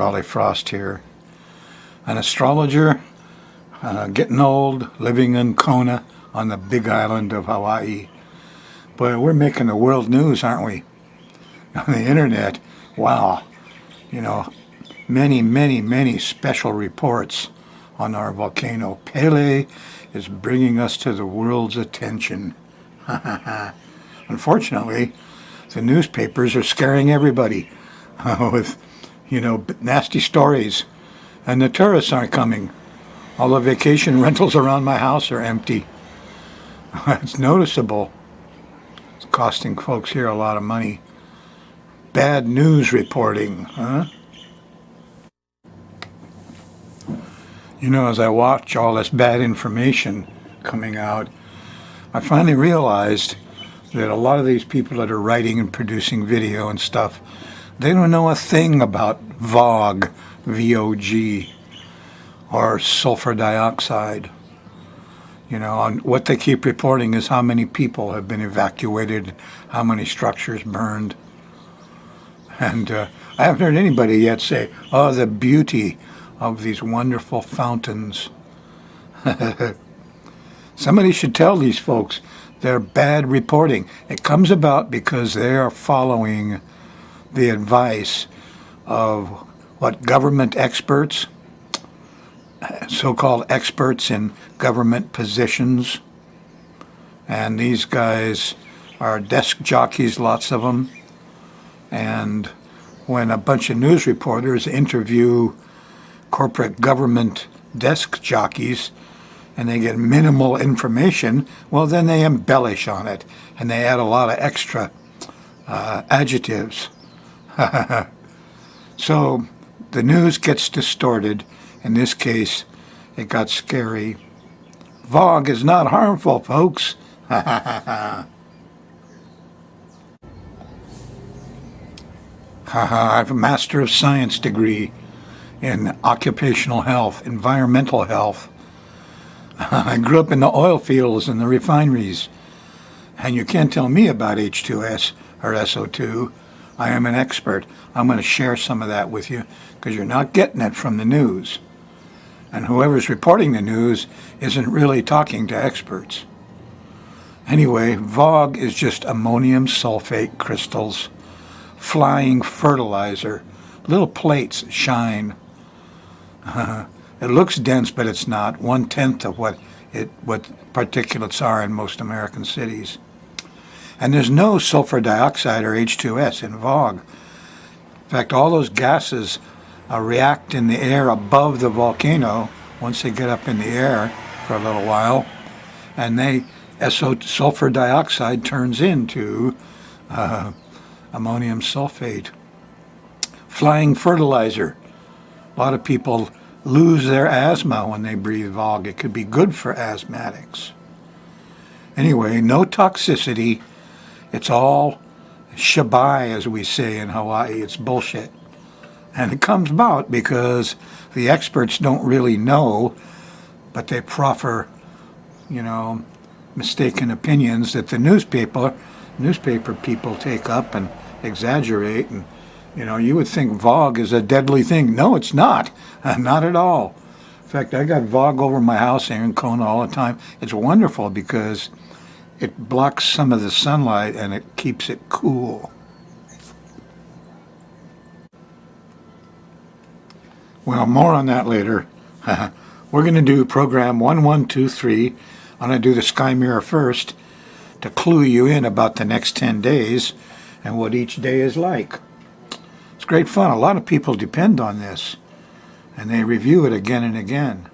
Rollin Frost here. An astrologer, getting old, living in Kona on the big island of Hawaii. Boy, we're making the world news, aren't we? On the internet. Wow. You know, many special reports on our volcano. Pele is bringing us to the world's attention. Unfortunately, the newspapers are scaring everybody with, nasty stories. And the tourists aren't coming. All the vacation rentals around my house are empty. It's noticeable. It's costing folks here a lot of money. Bad news reporting, huh? As I watch all this bad information coming out, I finally realized that a lot of these people that are writing and producing video and stuff, they don't know a thing about VOG, V-O-G, or sulfur dioxide. And what they keep reporting is how many people have been evacuated, how many structures burned. And I haven't heard anybody yet say, oh, the beauty of these wonderful fountains. Somebody should tell these folks they're bad reporting. It comes about because they are following the advice of what government experts, so-called experts in government positions, and these guys are desk jockeys, lots of them. And when a bunch of news reporters interview corporate government desk jockeys and they get minimal information, well, then they embellish on it and they add a lot of extra adjectives. So the news gets distorted. In this case, it got scary. VOG is not harmful, folks. I have a Master of Science degree in occupational health, environmental health. I grew up in the oil fields and the refineries. And you can't tell me about H2S or SO2. I am an expert. I'm going to share some of that with you because you're not getting it from the news. And whoever's reporting the news isn't really talking to experts. Anyway, VOG is just ammonium sulfate crystals, flying fertilizer, little plates that shine. It looks dense, but it's not. 1/10 of what particulates are in most American cities. And there's no sulfur dioxide or H2S in VOG. In fact, all those gases react in the air above the volcano once they get up in the air for a little while, and sulfur dioxide turns into ammonium sulfate. Flying fertilizer. A lot of people lose their asthma when they breathe VOG. It could be good for asthmatics. Anyway, no toxicity. It's all shabai, as we say in Hawaii. It's bullshit. And it comes about because the experts don't really know, but they proffer, mistaken opinions that the newspaper people take up and exaggerate. And, you would think VOG is a deadly thing. No, it's not. Not at all. In fact, I got VOG over my house here in Kona all the time. It's wonderful because it blocks some of the sunlight and it keeps it cool. Well, more on that later. We're going to do program 1123. I'm going to do the sky mirror first to clue you in about the next 10 days and what each day is like. It's great fun. A lot of people depend on this, and they review it again and again.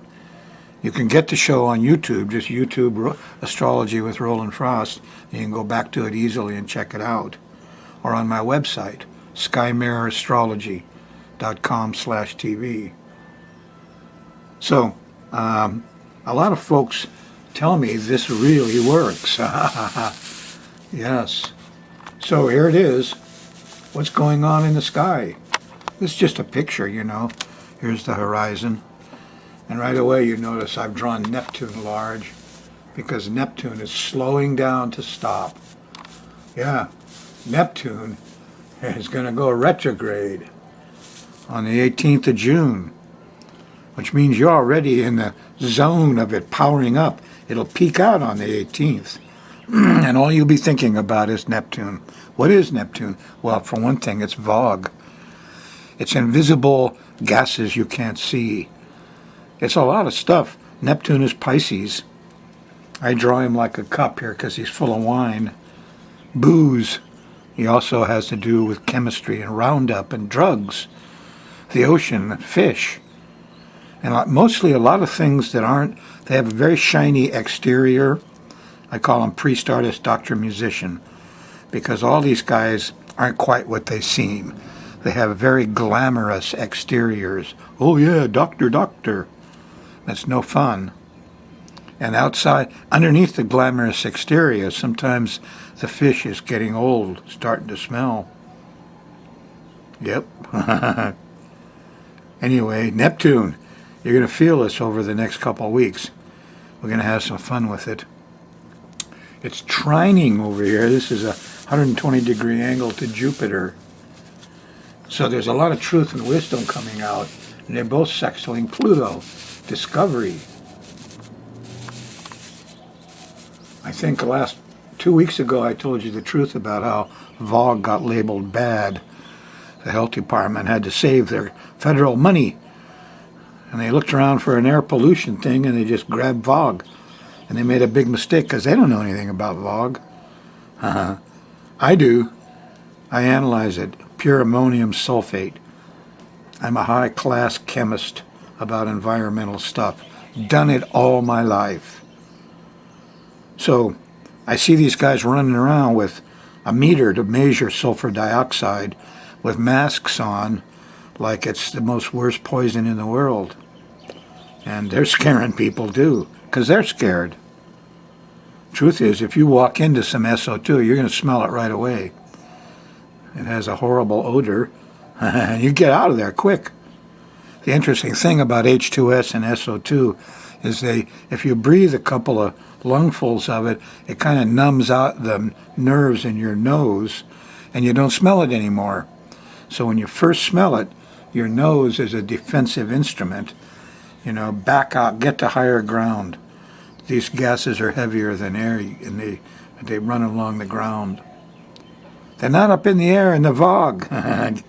You can get the show on YouTube, just YouTube Astrology with Rollin Frost. You can go back to it easily and check it out. Or on my website, skymirrorastrology.com/TV. So, a lot of folks tell me this really works. Yes. So here it is. What's going on in the sky? This is just a picture, Here's the horizon. And right away you notice I've drawn Neptune large because Neptune is slowing down to stop. Yeah, Neptune is going to go retrograde on the 18th of June, which means you're already in the zone of it powering up. It'll peak out on the 18th. And all you'll be thinking about is Neptune. What is Neptune? Well, for one thing, it's fog. It's invisible gases you can't see. It's a lot of stuff. Neptune is Pisces. I draw him like a cup here because he's full of wine. Booze. He also has to do with chemistry and Roundup and drugs. The ocean and fish. And mostly a lot of things that aren't, they have a very shiny exterior. I call them priest, artist, doctor, musician, because all these guys aren't quite what they seem. They have very glamorous exteriors. Oh yeah, doctor, doctor. That's no fun. And outside, underneath the glamorous exterior, sometimes the fish is getting old, starting to smell. Yep. Anyway, Neptune. You're going to feel this over the next couple of weeks. We're going to have some fun with it. It's trining over here. This is a 120-degree angle to Jupiter. So there's a lot of truth and wisdom coming out. And they're both sextiling Pluto. Discovery. I think 2 weeks ago I told you the truth about how VOG got labeled bad. The health department had to save their federal money. And they looked around for an air pollution thing and they just grabbed VOG. And they made a big mistake because they don't know anything about VOG. I do. I analyze it. Pure ammonium sulfate. I'm a high-class chemist about environmental stuff. Done it all my life. So I see these guys running around with a meter to measure sulfur dioxide with masks on like it's the most worst poison in the world. And they're scaring people too, because they're scared. Truth is, if you walk into some SO2, you're going to smell it right away. It has a horrible odor, and you get out of there quick. The interesting thing about H2S and SO2 is if you breathe a couple of lungfuls of it, it kind of numbs out the nerves in your nose, and you don't smell it anymore. So when you first smell it, your nose is a defensive instrument. Back out, get to higher ground. These gases are heavier than air, and they run along the ground. They're not up in the air in the VOG.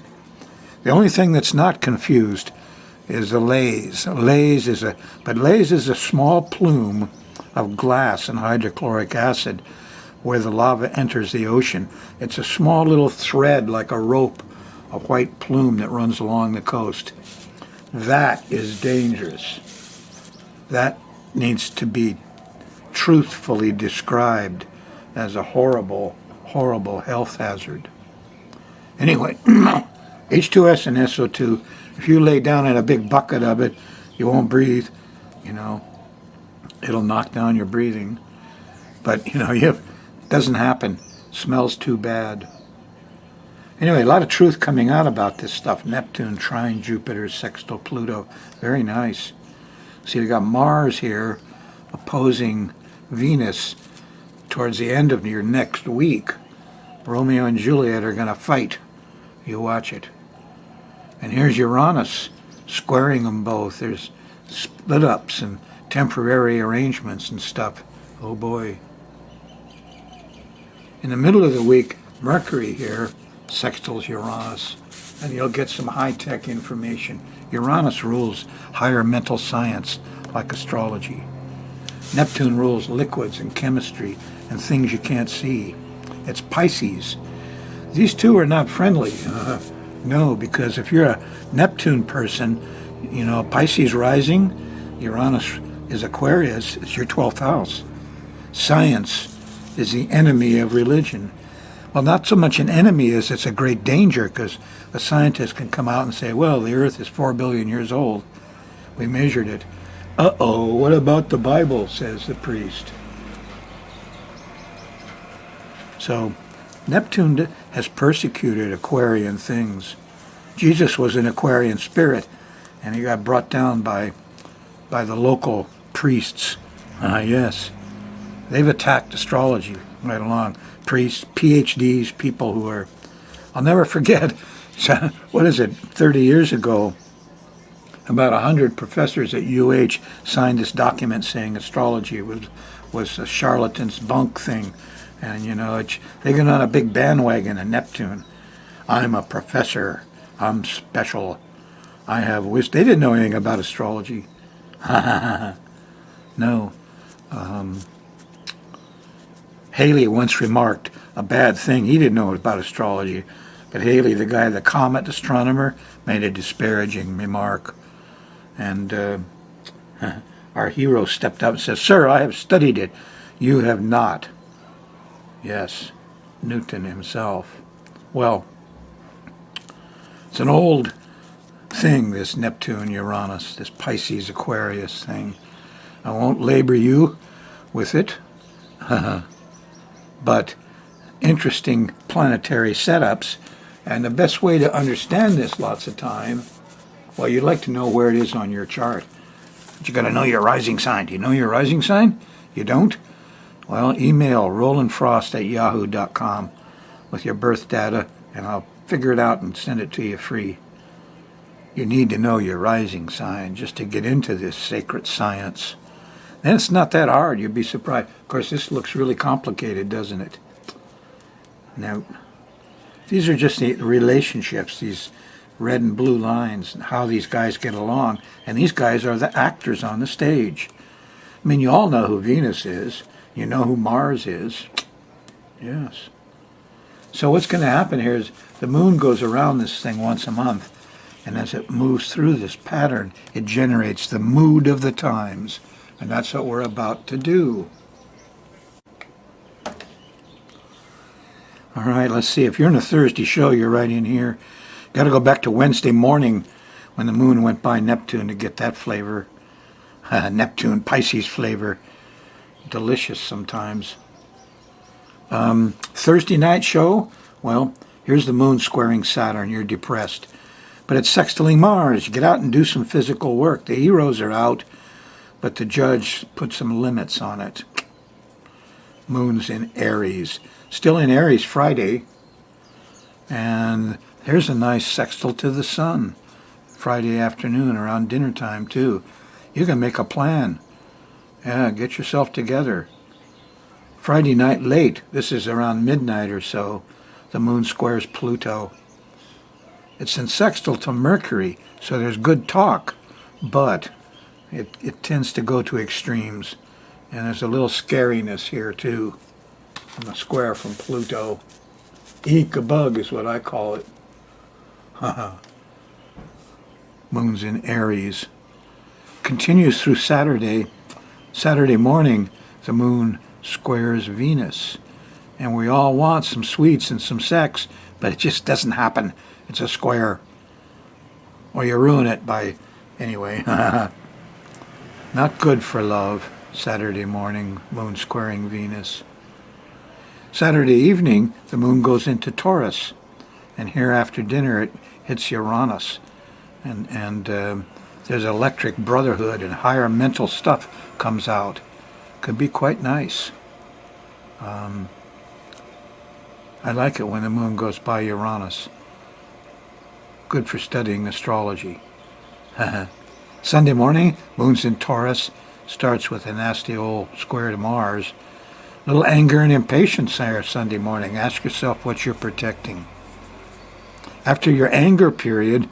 The only thing that's not confused is the lays. Lays is a small plume of glass and hydrochloric acid where the lava enters the ocean. It's a small little thread like a rope, a white plume that runs along the coast. That is dangerous. That needs to be truthfully described as a horrible, horrible health hazard. Anyway, H2S and SO2, if you lay down in a big bucket of it, you won't breathe. It'll knock down your breathing. But, it doesn't happen. Smells too bad. Anyway, a lot of truth coming out about this stuff. Neptune, trine Jupiter, sextile Pluto. Very nice. See, we got Mars here opposing Venus towards the end of your next week. Romeo and Juliet are going to fight. You watch it. And here's Uranus squaring them both. There's split-ups and temporary arrangements and stuff. Oh boy. In the middle of the week, Mercury here sextiles Uranus, and you'll get some high-tech information. Uranus rules higher mental science like astrology. Neptune rules liquids and chemistry and things you can't see. It's Pisces. These two are not friendly. No, because if you're a Neptune person, Pisces rising, Uranus is Aquarius, it's your 12th house. Science is the enemy of religion. Well, not so much an enemy as it's a great danger, because a scientist can come out and say, well, the Earth is 4 billion years old. We measured it. Uh-oh, what about the Bible, says the priest. So, Neptune has persecuted Aquarian things. Jesus was an Aquarian spirit, and he got brought down by the local priests. Yes. They've attacked astrology right along. Priests, PhDs, people who are... I'll never forget, So, what is it, 30 years ago, about 100 professors at UH signed this document saying astrology was a charlatan's bunk thing. And, they got on a big bandwagon in Neptune. I'm a professor. I'm special. I have wisdom. They didn't know anything about astrology. No. Haley once remarked a bad thing. He didn't know about astrology. But Haley, the guy, the comet astronomer, made a disparaging remark. And our hero stepped up and said, "Sir, I have studied it. You have not." Yes, Newton himself. Well, it's an old thing, this Neptune, Uranus, this Pisces, Aquarius thing. I won't labor you with it, but interesting planetary setups. And the best way to understand this lots of time, well, you'd like to know where it is on your chart. But you got to know your rising sign. Do you know your rising sign? You don't? Well, email rollinfrost@yahoo.com with your birth data, and I'll figure it out and send it to you free. You need to know your rising sign just to get into this sacred science. And it's not that hard. You'd be surprised. Of course, this looks really complicated, doesn't it? Now, these are just the relationships, these red and blue lines, and how these guys get along. And these guys are the actors on the stage. I mean, you all know who Venus is. You know who Mars is. Yes. So what's going to happen here is the moon goes around this thing once a month. And as it moves through this pattern, it generates the mood of the times. And that's what we're about to do. All right, let's see. If you're in a Thursday show, you're right in here. Got to go back to Wednesday morning when the moon went by Neptune to get that flavor. Neptune, Pisces flavor. Delicious sometimes. Thursday night show, well, here's the moon squaring Saturn. You're depressed. But it's sextiling Mars. You get out and do some physical work. The heroes are out, but the judge put some limits on it. Moon's in Aries. Still in Aries Friday. And here's a nice sextile to the sun. Friday afternoon around dinner time too. You can make a plan. Yeah, get yourself together. Friday night late, this is around midnight or so, the moon squares Pluto. It's in sextile to Mercury, so there's good talk, but it tends to go to extremes. And there's a little scariness here too, from a square from Pluto. Eek a bug is what I call it. Moon's in Aries. Continues through Saturday. Saturday morning, the moon squares Venus. And we all want some sweets and some sex, but it just doesn't happen. It's a square. Or you ruin it by... Anyway. Not good for love. Saturday morning, moon squaring Venus. Saturday evening, the moon goes into Taurus. And here after dinner, it hits Uranus. And there's electric brotherhood and higher mental stuff comes out. Could be quite nice. I like it when the moon goes by Uranus. Good for studying astrology. Sunday morning, moon's in Taurus. Starts with a nasty old square to Mars. Little anger and impatience there Sunday morning. Ask yourself what you're protecting. After your anger period,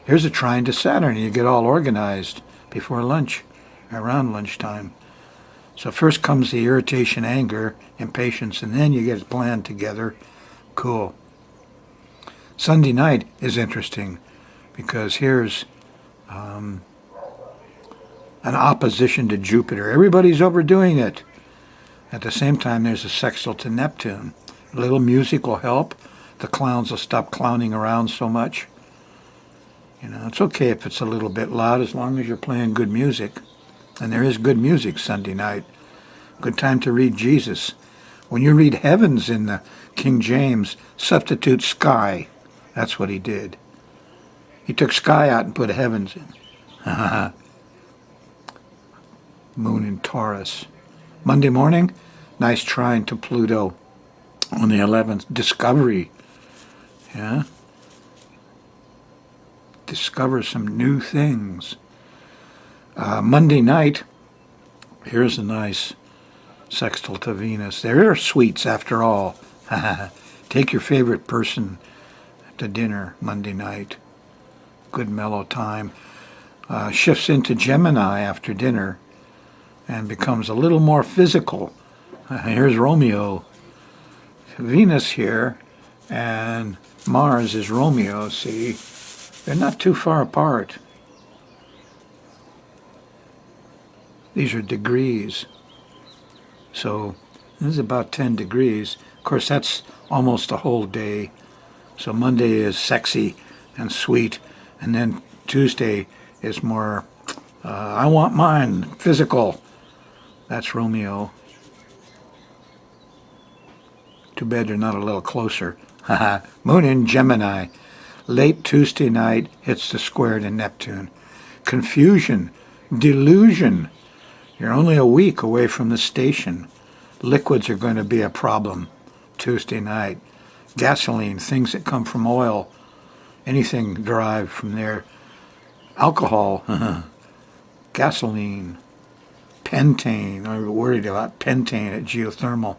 here's a trine to Saturn. You get all organized before lunch, around lunchtime. So first comes the irritation, anger, impatience, and then you get a plan together. Cool. Sunday night is interesting because here's an opposition to Jupiter. Everybody's overdoing it. At the same time, there's a sextile to Neptune. A little music will help. The clowns will stop clowning around so much. It's okay if it's a little bit loud as long as you're playing good music. And there is good music Sunday night. Good time to read Jesus. When you read heavens in the King James, substitute sky. That's what he did. He took sky out and put heavens in. Moon in Taurus. Monday morning, nice trine to Pluto. On the 11th, discovery. Yeah. discover some new things. Monday night, here's a nice sextile to Venus. There are sweets after all. Take your favorite person to dinner Monday night. Good mellow time. Shifts into Gemini after dinner and becomes a little more physical. Here's Romeo. Venus here and Mars is Romeo, see? They're not too far apart. These are degrees. So this is about 10 degrees. Of course, that's almost a whole day. So Monday is sexy and sweet, and then Tuesday is more, I want mine, physical. That's Romeo. Too bad they're not a little closer. Moon in Gemini. Late Tuesday night hits the square to Neptune. Confusion, delusion. You're only a week away from the station. Liquids are going to be a problem Tuesday night. Gasoline, things that come from oil, anything derived from there. Alcohol, gasoline, pentane. I'm worried about pentane at geothermal.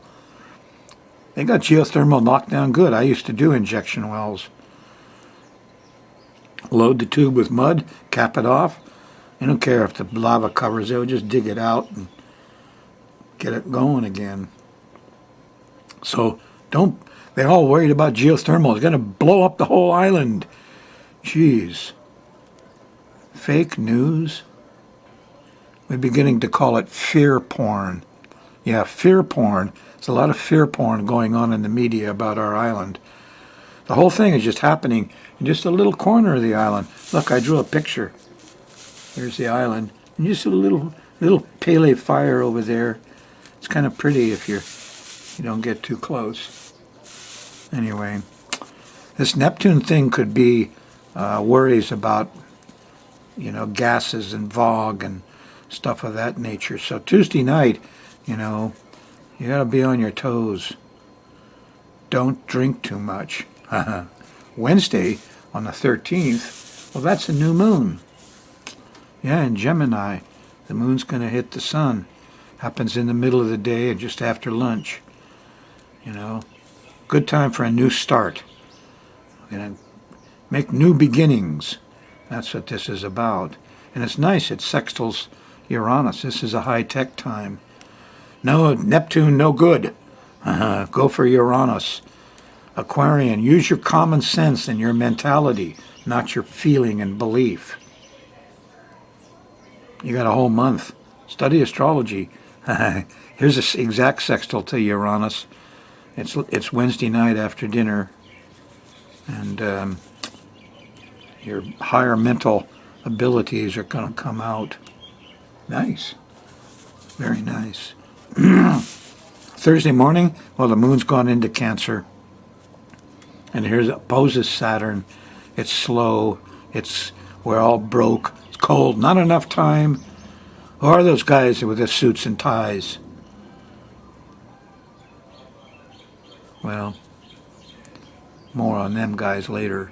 They got geothermal knocked down good. I used to do injection wells. Load the tube with mud, cap it off. I don't care if the lava covers it, we'll just dig it out and get it going again. So they're all worried about geothermal. It's going to blow up the whole island. Jeez. Fake news? We're beginning to call it fear porn. Yeah, fear porn. There's a lot of fear porn going on in the media about our island. The whole thing is just happening in just a little corner of the island. Look, I drew a picture. Here's the island. And just a little Pele fire over there. It's kind of pretty if you don't get too close. Anyway, this Neptune thing could be worries about, gases and fog and stuff of that nature. So Tuesday night, you got to be on your toes. Don't drink too much. Wednesday, on the 13th, well, that's a new moon. Yeah, in Gemini, the moon's going to hit the sun. Happens in the middle of the day and just after lunch. Good time for a new start. We're going to make new beginnings. That's what this is about. And it's nice. It sextiles Uranus. This is a high-tech time. No, Neptune, no good. Go for Uranus. Aquarian, use your common sense and your mentality, not your feeling and belief. You got a whole month. Study astrology. Here's an exact sextile to Uranus. It's Wednesday night after dinner. And your higher mental abilities are going to come out. Nice. Very nice. Thursday morning, well, the moon's gone into Cancer. And here's opposes Saturn. It's slow. We're all broke. It's cold. Not enough time. Who are those guys with their suits and ties? Well, more on them guys later.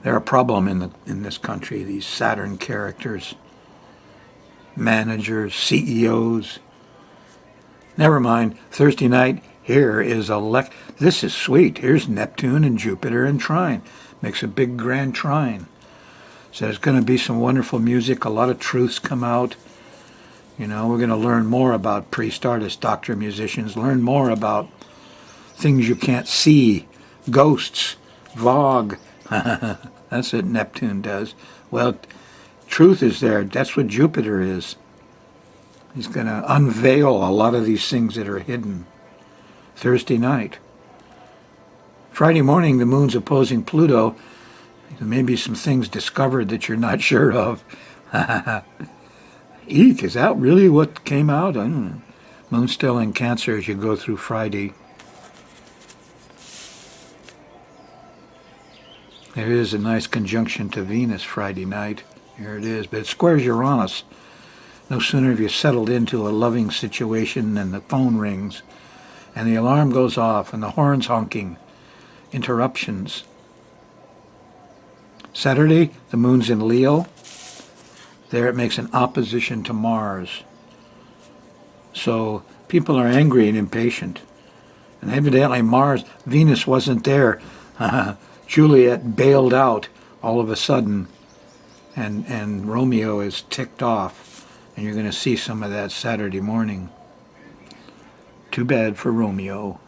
They're a problem in this country, these Saturn characters. Managers, CEOs. Never mind. Thursday night, here is this is sweet. Here's Neptune and Jupiter in trine. Makes a big grand trine. So there's going to be some wonderful music. A lot of truths come out. We're going to learn more about priest, artists, doctor, musicians. Learn more about things you can't see. Ghosts. Vogue. That's what Neptune does. Well, truth is there. That's what Jupiter is. He's going to unveil a lot of these things that are hidden. Thursday night. Friday morning, the moon's opposing Pluto. There may be some things discovered that you're not sure of. Eek, is that really what came out? I don't know. Moon's still in Cancer as you go through Friday. There is a nice conjunction to Venus Friday night. Here it is. But it squares Uranus. No sooner have you settled into a loving situation than the phone rings and the alarm goes off and the horn's honking. Interruptions. Saturday, the moon's in Leo. There it makes an opposition to Mars. So people are angry and impatient. And evidently Venus wasn't there. Juliet bailed out all of a sudden. And Romeo is ticked off. And you're going to see some of that Saturday morning. Too bad for Romeo.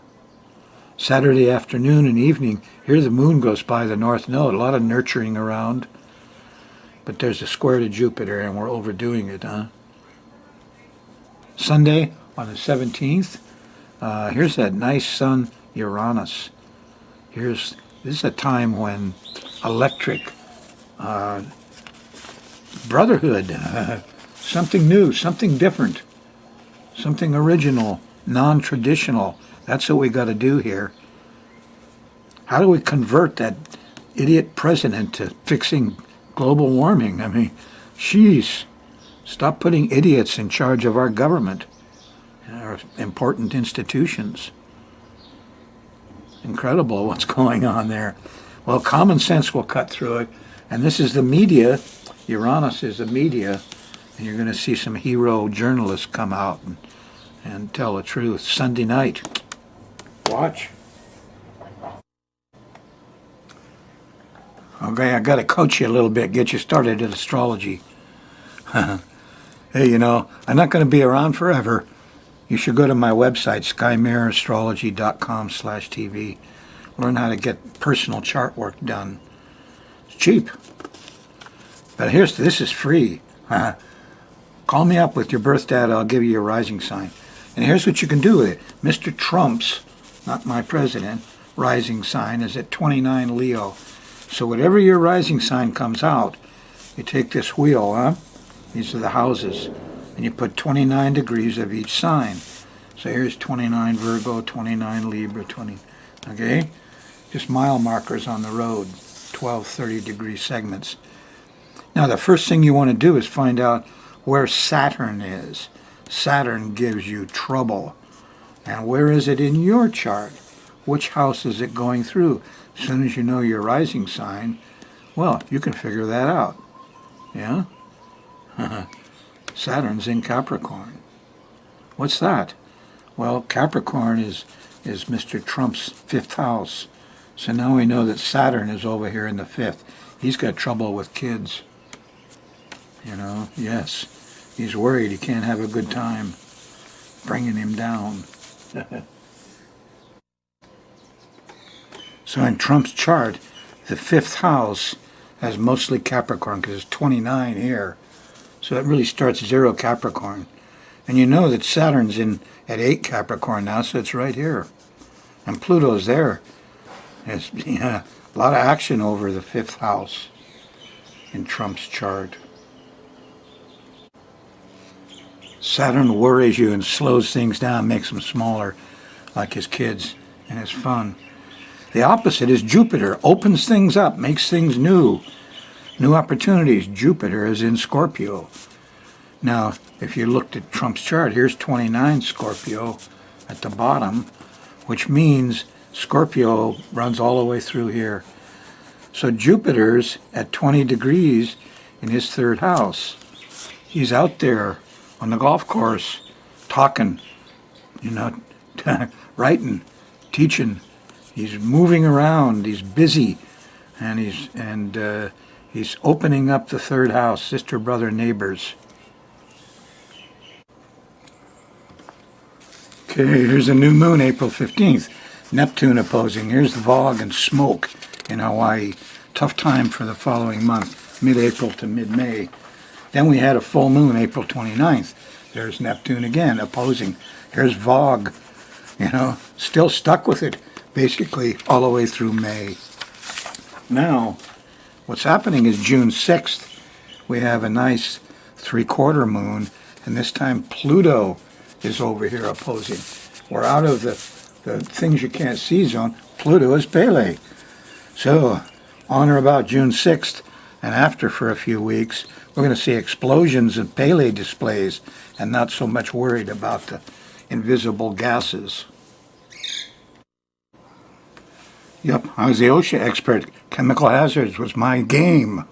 Saturday afternoon and evening, here the moon goes by the North Node. A lot of nurturing around. But there's a square to Jupiter, and we're overdoing it, huh? Sunday, on the 17th, here's that nice sun, Uranus. This is a time when electric brotherhood, something new, something different, something original, non-traditional. That's what we got to do here. How do we convert that idiot president to fixing global warming? I mean, jeez, stop putting idiots in charge of our government, our important institutions. Incredible what's going on there. Well, common sense will cut through it. And this is the media. Uranus is the media. And you're going to see some hero journalists come out and tell the truth. Sunday night. Watch. Okay, I got to coach you a little bit, get you started at astrology. Hey, I'm not going to be around forever. You should go to my website, skymirrorastrology.com/TV. Learn how to get personal chart work done. It's cheap. But this is free. Call me up with your birth data, I'll give you your rising sign. And here's what you can do with it. Mr. Trump's, not my president, rising sign is at 29 Leo. So whatever your rising sign comes out, you take this wheel, these are the houses, and you put 29 degrees of each sign. So here's 29 Virgo, 29 Libra, 20, okay? Just mile markers on the road, 12 30-degree segments. Now the first thing you want to do is find out where Saturn is. Saturn gives you trouble. And where is it in your chart? Which house is it going through? As soon as you know your rising sign, well, you can figure that out. Yeah? Saturn's in Capricorn. What's that? Well, Capricorn is Mr. Trump's 5th house. So now we know that Saturn is over here in the 5th. He's got trouble with kids. Yes. He's worried he can't have a good time. Bringing him down. So in Trump's chart, the 5th house has mostly Capricorn because it's 29 here. So it really starts 0 Capricorn. And you know that Saturn's at 8 Capricorn now, so it's right here. And Pluto's there. There's a lot of action over the 5th house in Trump's chart. Saturn worries you and slows things down, makes them smaller, like his kids, and it's fun. The opposite is Jupiter, opens things up, makes things new. New opportunities. Jupiter is in Scorpio. Now, if you looked at Trump's chart, here's 29 Scorpio at the bottom, which means Scorpio runs all the way through here. So Jupiter's at 20 degrees in his 3rd house. He's out there on the golf course, talking, writing, teaching. He's moving around. He's busy, and he's opening up the 3rd house, sister, brother, neighbors. Okay, here's a new moon, April 15th. Neptune opposing. Here's the fog and smoke in Hawaii. Tough time for the following month, mid-April to mid-May. Then we had a full moon, April 29th. There's Neptune again, opposing. Here's Vogue, still stuck with it, basically all the way through May. Now, what's happening is June 6th, we have a nice 3/4 moon, and this time Pluto is over here opposing. We're out of the things you can't see zone. Pluto is Pele. So, on or about June 6th, and after for a few weeks, we're going to see explosions of Pele displays and not so much worried about the invisible gases. Yep, I was the OSHA expert. Chemical hazards was my game.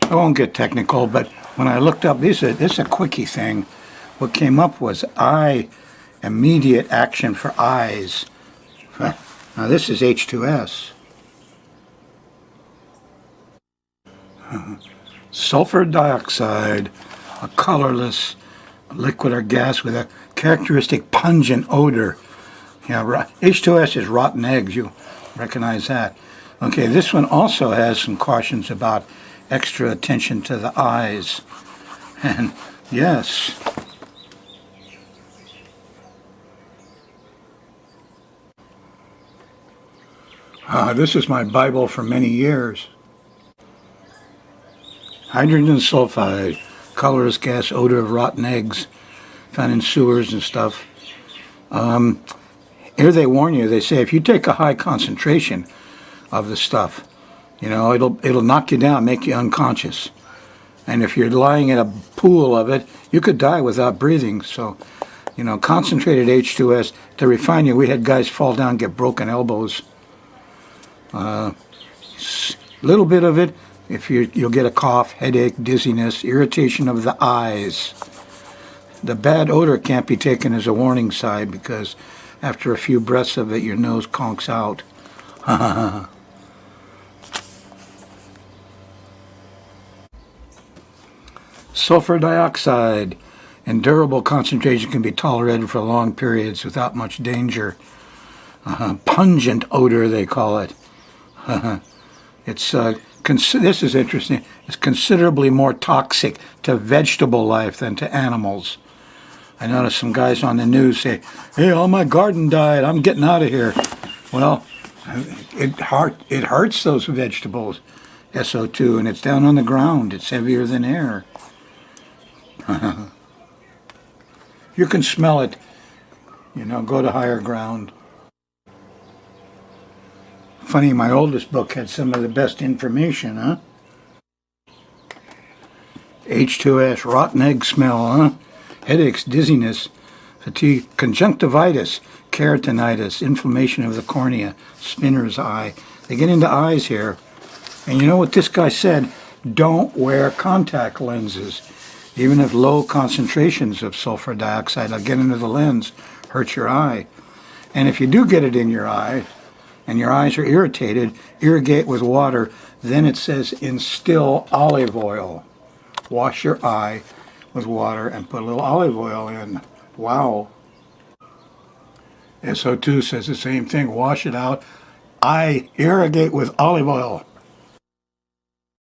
I won't get technical, but when I looked up, this is a quickie thing. What came up was immediate action for eyes. Now this is H2S. Sulfur dioxide, a colorless liquid or gas with a characteristic pungent odor. Yeah, H2S is rotten eggs. You recognize that. Okay, this one also has some cautions about extra attention to the eyes. And yes. This is my Bible for many years. Hydrogen sulfide, colorless gas, odor of rotten eggs, found in sewers and stuff. Here they warn you, they say if you take a high concentration of the stuff, it'll knock you down, make you unconscious. And if you're lying in a pool of it, you could die without breathing. So, concentrated H2S, to refine you, we had guys fall down, get broken elbows. Little bit of it, you'll get a cough, headache, dizziness, irritation of the eyes. The bad odor can't be taken as a warning sign because after a few breaths of it, your nose conks out. Sulfur dioxide. In durable concentration can be tolerated for long periods without much danger. Pungent odor, they call it. This is interesting. It's considerably more toxic to vegetable life than to animals. I noticed some guys on the news say, "Hey, all my garden died. I'm getting out of here." Well, it hurts those vegetables, SO2, and it's down on the ground. It's heavier than air. You can smell it. Go to higher ground. Funny, my oldest book had some of the best information, huh? H2S, rotten egg smell, huh? Headaches, dizziness, fatigue, conjunctivitis, keratinitis, inflammation of the cornea, spinner's eye. They get into eyes here. And you know what this guy said? Don't wear contact lenses. Even if low concentrations of sulfur dioxide will get into the lens, hurt your eye. And if you do get it in your eye, and your eyes are irritated, irrigate with water. Then it says instill olive oil. Wash your eye with water and put a little olive oil in. Wow. SO2 says the same thing. Wash it out. Irrigate with olive oil.